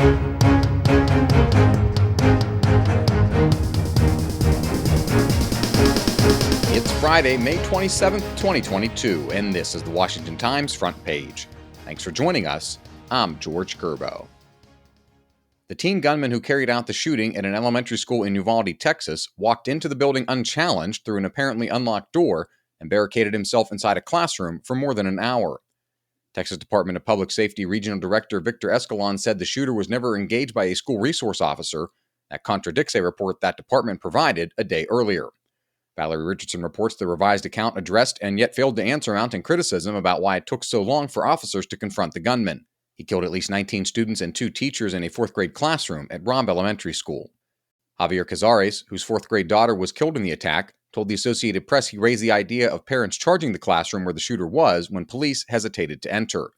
It's Friday, May 27th, 2022, and this is the Washington Times front page. Thanks for joining us. I'm George Gerbo. The teen gunman who carried out the shooting at an elementary school in Uvalde, Texas, walked into the building unchallenged through an apparently unlocked door and barricaded himself inside a classroom for more than an hour. Texas Department of Public Safety Regional Director Victor Escalon said the shooter was never engaged by a school resource officer. That contradicts a report that department provided a day earlier. Valerie Richardson reports the revised account addressed and yet failed to answer mounting criticism about why it took so long for officers to confront the gunman. He killed at least 19 students and 2 teachers in a 4th grade classroom at Romb Elementary School. Javier Cazares, whose 4th grade daughter was killed in the attack, told the Associated Press he raised the idea of parents charging the classroom where the shooter was when police hesitated to enter.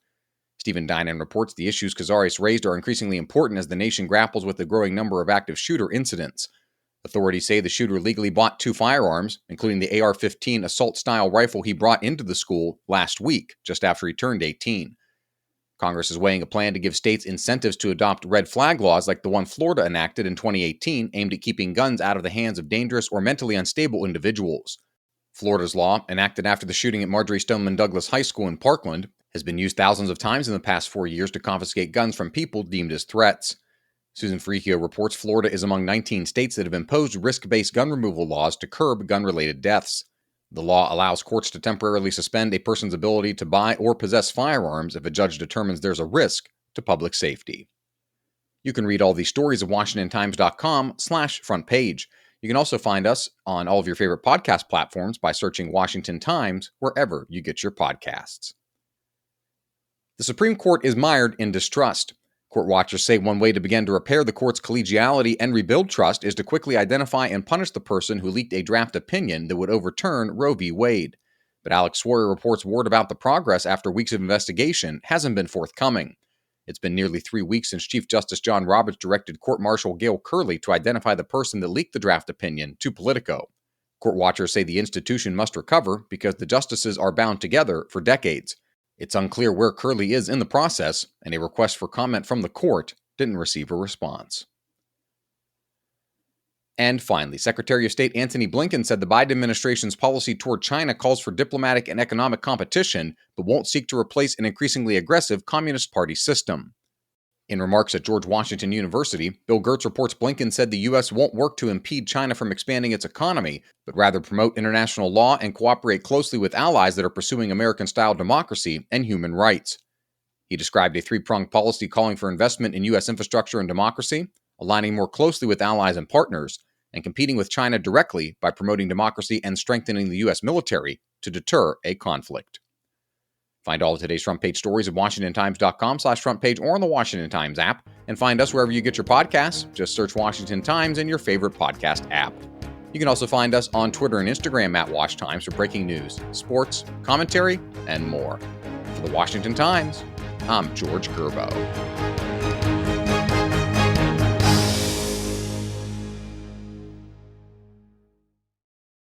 Stephen Dinan reports the issues Cazares raised are increasingly important as the nation grapples with the growing number of active shooter incidents. Authorities say the shooter legally bought 2 firearms, including the AR-15 assault-style rifle he brought into the school last week, just after he turned 18. Congress is weighing a plan to give states incentives to adopt red flag laws like the one Florida enacted in 2018 aimed at keeping guns out of the hands of dangerous or mentally unstable individuals. Florida's law, enacted after the shooting at Marjory Stoneman Douglas High School in Parkland, has been used thousands of times in the past 4 years to confiscate guns from people deemed as threats. Susan Ferricchio reports Florida is among 19 states that have imposed risk-based gun removal laws to curb gun-related deaths. The law allows courts to temporarily suspend a person's ability to buy or possess firearms if a judge determines there's a risk to public safety. You can read all these stories at WashingtonTimes.com/front page. You can also find us on all of your favorite podcast platforms by searching Washington Times wherever you get your podcasts. The Supreme Court is mired in distrust. Court watchers say one way to begin to repair the court's collegiality and rebuild trust is to quickly identify and punish the person who leaked a draft opinion that would overturn Roe v. Wade. But Alex Swaryer reports word about the progress after weeks of investigation hasn't been forthcoming. It's been nearly 3 weeks since Chief Justice John Roberts directed Court Marshal Gail Curley to identify the person that leaked the draft opinion to Politico. Court watchers say the institution must recover because the justices are bound together for decades. It's unclear where Curley is in the process, and a request for comment from the court didn't receive a response. And finally, Secretary of State Antony Blinken said the Biden administration's policy toward China calls for diplomatic and economic competition, but won't seek to replace an increasingly aggressive Communist Party system. In remarks at George Washington University, Bill Gertz reports Blinken said the U.S. won't work to impede China from expanding its economy, but rather promote international law and cooperate closely with allies that are pursuing American-style democracy and human rights. He described a 3-pronged policy calling for investment in U.S. infrastructure and democracy, aligning more closely with allies and partners, and competing with China directly by promoting democracy and strengthening the U.S. military to deter a conflict. Find all of today's front page stories at WashingtonTimes.com/front page or on the Washington Times app, and find us wherever you get your podcasts. Just search Washington Times in your favorite podcast app. You can also find us on Twitter and Instagram at Wash Times for breaking news, sports, commentary, and more. For the Washington Times, I'm George Gerbo.